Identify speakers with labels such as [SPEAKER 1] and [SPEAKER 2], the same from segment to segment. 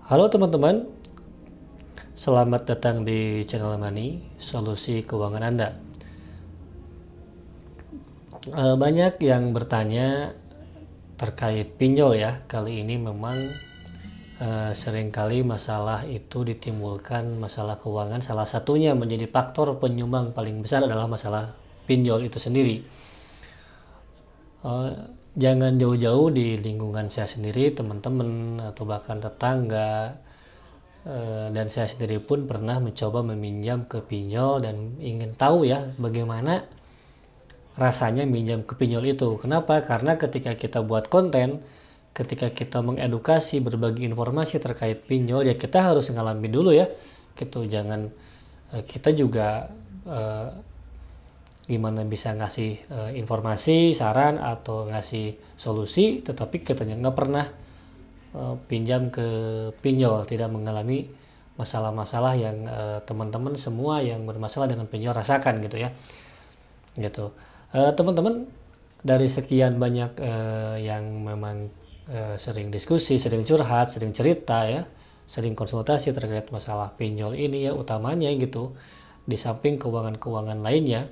[SPEAKER 1] Halo teman-teman, selamat datang di channel Money, solusi keuangan Anda. Banyak yang bertanya terkait pinjol ya. Kali ini memang seringkali masalah itu ditimbulkan masalah keuangan. Salah satunya menjadi faktor penyumbang paling besar adalah masalah pinjol itu sendiri. Jangan jauh-jauh di lingkungan saya sendiri, teman-teman atau bahkan tetangga, dan saya sendiri pun pernah mencoba meminjam ke pinjol dan ingin tahu ya bagaimana rasanya minjam ke pinjol itu. Kenapa? Karena ketika kita buat konten, ketika kita mengedukasi berbagi informasi terkait pinjol, ya kita harus ngalamin dulu ya gitu. Jangan kita juga gimana bisa ngasih informasi, saran atau ngasih solusi, tetapi kita nggak pernah pinjam ke pinjol, tidak mengalami masalah-masalah yang teman-teman semua yang bermasalah dengan pinjol rasakan gitu ya, gitu. Teman-teman, dari sekian banyak yang memang sering diskusi, sering curhat, sering cerita ya, sering konsultasi terkait masalah pinjol ini ya utamanya gitu, di samping keuangan-keuangan lainnya.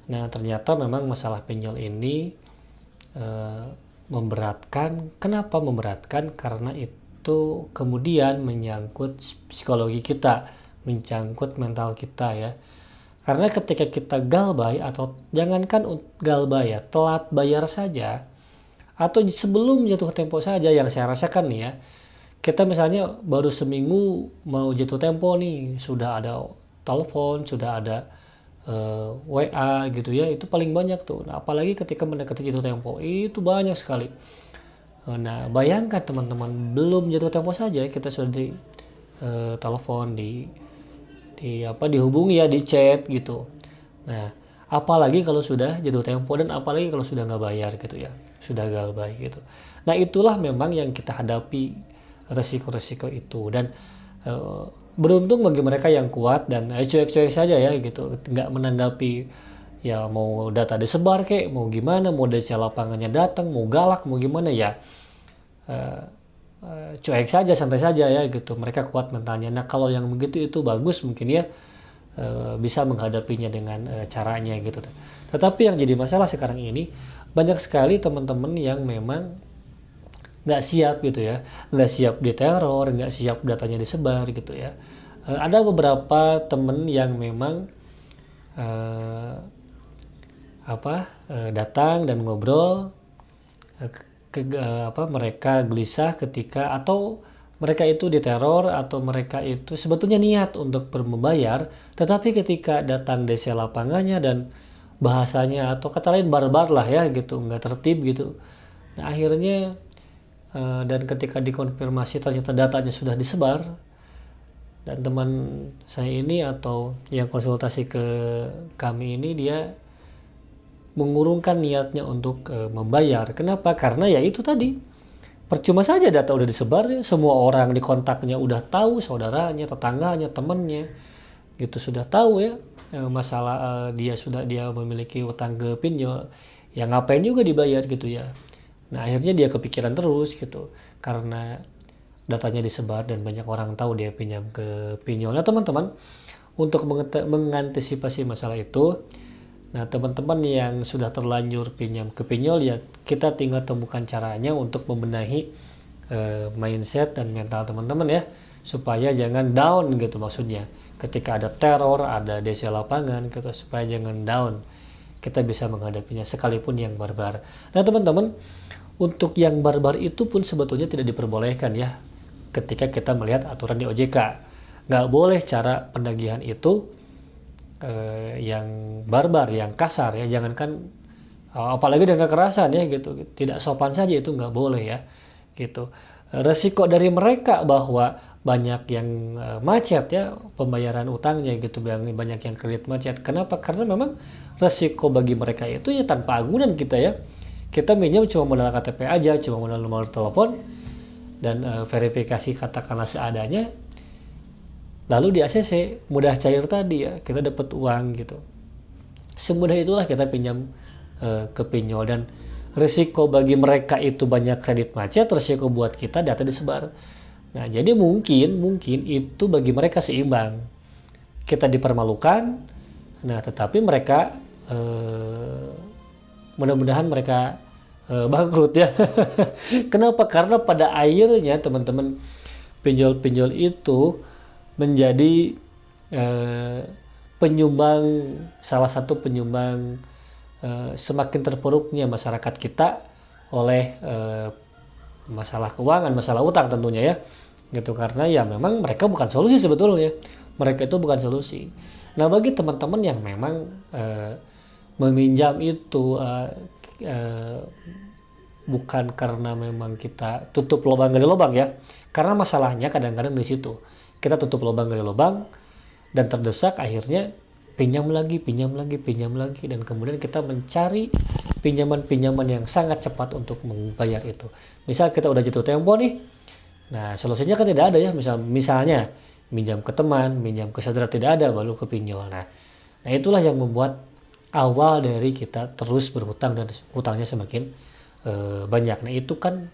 [SPEAKER 1] Nah, ternyata memang masalah pinjol ini memberatkan. Kenapa memberatkan? Karena itu kemudian menyangkut psikologi kita, menyangkut mental kita ya. Karena ketika kita galbay, atau jangankan galbay ya, telat bayar saja, atau sebelum jatuh tempo saja, yang saya rasakan nih ya, kita misalnya baru seminggu mau jatuh tempo nih, sudah ada telepon, sudah ada WA gitu ya, itu paling banyak tuh. Nah, apalagi ketika mendekati jatuh tempo itu banyak sekali. Nah, bayangkan teman-teman, belum jatuh tempo saja kita sudah di telepon, dihubungi ya, di chat gitu. Nah, apalagi kalau sudah jatuh tempo, dan apalagi kalau sudah nggak bayar gitu ya, sudah galbay gitu. Nah, itulah memang yang kita hadapi, resiko-resiko itu. Dan beruntung bagi mereka yang kuat dan cuek-cuek saja ya gitu, nggak menanggapi ya, mau data disebar kek, mau gimana, mau DC lapangannya datang, mau galak, mau gimana ya, cuek saja, santai saja ya gitu. Mereka kuat mentalnya. Nah, kalau yang begitu itu bagus mungkin ya, bisa menghadapinya dengan caranya gitu. Tetapi yang jadi masalah sekarang ini, banyak sekali teman-teman yang memang nggak siap gitu ya, nggak siap diteror, nggak siap datanya disebar gitu ya. Ada beberapa temen yang memang datang dan ngobrol, mereka gelisah ketika, atau mereka itu diteror, atau mereka itu sebetulnya niat untuk membayar, tetapi ketika datang DC lapangannya dan bahasanya atau kata lain barbar lah ya gitu, nggak tertib gitu. Nah, akhirnya dan ketika dikonfirmasi ternyata datanya sudah disebar, dan teman saya ini atau yang konsultasi ke kami ini, dia mengurungkan niatnya untuk membayar. Kenapa? Karena ya itu tadi, percuma saja data udah disebar ya, semua orang di kontaknya udah tahu, saudaranya, tetangganya, temannya gitu sudah tahu ya, masalah dia memiliki utang ke pinjol, ya ngapain juga dibayar gitu ya. Nah, akhirnya dia kepikiran terus gitu, karena datanya disebar dan banyak orang tahu dia pinjam ke pinjol. Nah, teman-teman, untuk mengantisipasi masalah itu, nah teman-teman yang sudah terlanjur pinjam ke pinjol, ya kita tinggal temukan caranya untuk membenahi mindset dan mental teman-teman ya, supaya jangan down gitu, maksudnya ketika ada teror, ada DC lapangan gitu, supaya jangan down, kita bisa menghadapinya sekalipun yang barbar. Nah, teman-teman, untuk yang barbar itu pun sebetulnya tidak diperbolehkan ya, ketika kita melihat aturan di OJK. Nggak boleh cara pendagihan itu yang barbar, yang kasar ya, jangankan apalagi dengan kekerasan ya gitu, tidak sopan saja itu nggak boleh ya gitu. Resiko dari mereka bahwa banyak yang macet ya pembayaran utangnya gitu, banyak yang kredit macet. Kenapa? Karena memang resiko bagi mereka itu ya tanpa agunan kita ya. Kita minjem cuma modal KTP aja, cuma modal nomor telepon, dan verifikasi katakanlah seadanya, lalu di ACC mudah cair tadi ya, kita dapat uang gitu. Semudah itulah kita pinjam ke pinjol, dan risiko bagi mereka itu banyak kredit macet, risiko buat kita data disebar. Nah, jadi mungkin itu bagi mereka seimbang. Kita dipermalukan, nah tetapi mereka mudah-mudahan mereka bangkrut ya. Kenapa? Karena pada akhirnya teman-teman, pinjol-pinjol itu menjadi penyumbang, salah satu penyumbang semakin terpuruknya masyarakat kita oleh masalah keuangan, masalah utang tentunya ya, gitu. Karena ya memang mereka bukan solusi sebetulnya, mereka itu bukan solusi. Nah, bagi teman-teman yang memang meminjam itu bukan karena memang kita tutup lubang gali lubang ya, karena masalahnya kadang-kadang di situ kita tutup lubang gali lubang dan terdesak, akhirnya pinjam lagi, dan kemudian kita mencari pinjaman-pinjaman yang sangat cepat untuk membayar itu. Misal kita udah jatuh tempo nih, nah solusinya kan tidak ada ya, misalnya minjam ke teman, minjam ke saudara, tidak ada, baru ke pinjol. Nah itulah yang membuat awal dari kita terus berhutang dan hutangnya semakin banyak. Nah itu kan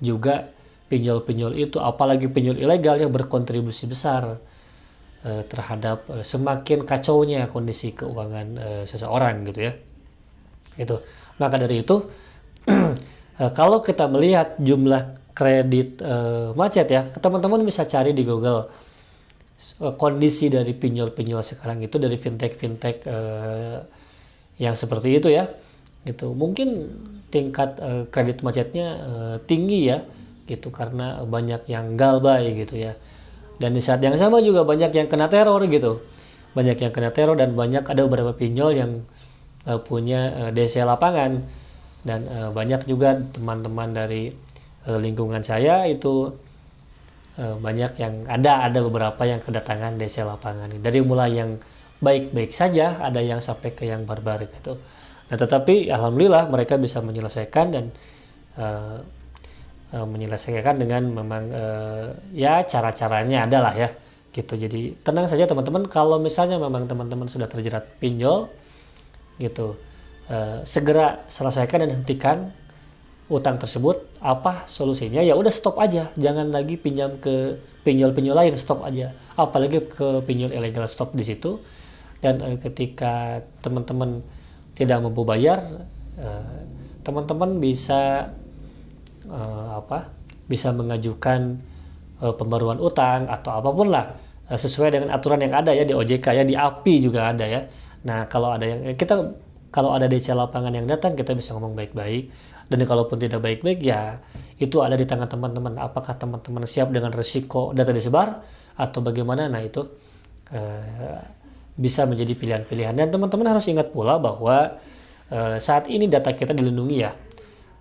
[SPEAKER 1] juga pinjol-pinjol itu, apalagi pinjol ilegal, yang berkontribusi besar terhadap semakin kacaunya kondisi keuangan seseorang gitu ya. Itu. Maka dari itu kalau kita melihat jumlah kredit macet ya, teman-teman bisa cari di Google kondisi dari pinjol-pinjol sekarang itu, dari fintech yang seperti itu ya. Gitu. Mungkin tingkat kredit macetnya tinggi ya, gitu, karena banyak yang galbay gitu ya. Dan di saat yang sama juga banyak yang kena teror gitu. Banyak yang kena teror, dan ada beberapa pinjol yang punya DC lapangan. Dan banyak juga teman-teman dari lingkungan saya itu banyak yang ada beberapa yang kedatangan DC lapangan. Dari mulai yang baik-baik saja, ada yang sampai ke yang barbar gitu. Nah, tetapi alhamdulillah mereka bisa menyelesaikan, dan menyelesaikan dengan memang ya cara-caranya adalah ya gitu. Jadi tenang saja teman-teman, kalau misalnya memang teman-teman sudah terjerat pinjol gitu, segera selesaikan dan hentikan utang tersebut. Apa solusinya? Ya udah, stop aja, jangan lagi pinjam ke pinjol-pinjol lain, stop aja, apalagi ke pinjol ilegal, stop di situ. Dan ketika teman-teman tidak mampu bayar, teman-teman bisa bisa mengajukan pembaruan utang atau apapun lah, sesuai dengan aturan yang ada ya di OJK ya, di API juga ada ya. Nah, kalau ada DC lapangan yang datang, kita bisa ngomong baik-baik, dan kalaupun tidak baik-baik ya itu ada di tangan teman-teman. Apakah teman-teman siap dengan risiko data disebar atau bagaimana? Nah itu bisa menjadi pilihan-pilihan. Dan teman-teman harus ingat pula bahwa saat ini data kita dilindungi ya.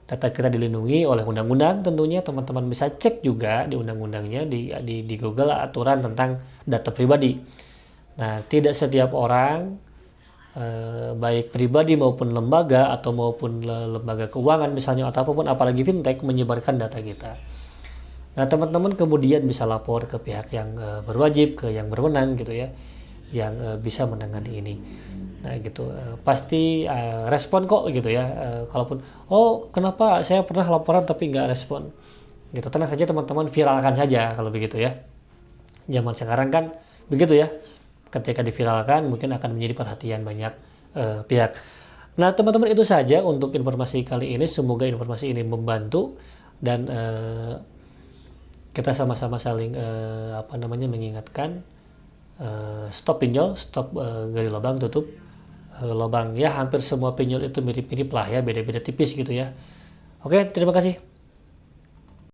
[SPEAKER 1] Data kita dilindungi oleh undang-undang tentunya. Teman-teman bisa cek juga di undang-undangnya, di Google, aturan tentang data pribadi. Nah, tidak setiap orang, baik pribadi maupun lembaga, atau maupun lembaga keuangan misalnya atau apapun, apalagi fintech, menyebarkan data kita. Nah, teman-teman kemudian bisa lapor ke pihak yang berwajib, ke yang berwenang gitu ya, yang bisa menangani ini. Nah gitu, pasti respon kok gitu ya. Kalaupun kenapa saya pernah laporan tapi nggak respon gitu, tenang saja teman-teman, viralkan saja kalau begitu ya. Zaman sekarang kan begitu ya, ketika diviralkan mungkin akan menjadi perhatian banyak pihak. Nah teman-teman, itu saja untuk informasi kali ini. Semoga informasi ini membantu, dan kita sama-sama saling mengingatkan, stop pinjol, stop gali lubang, tutup lubang ya. Hampir semua pinjol itu mirip-mirip lah ya, beda-beda tipis gitu ya. Oke, terima kasih.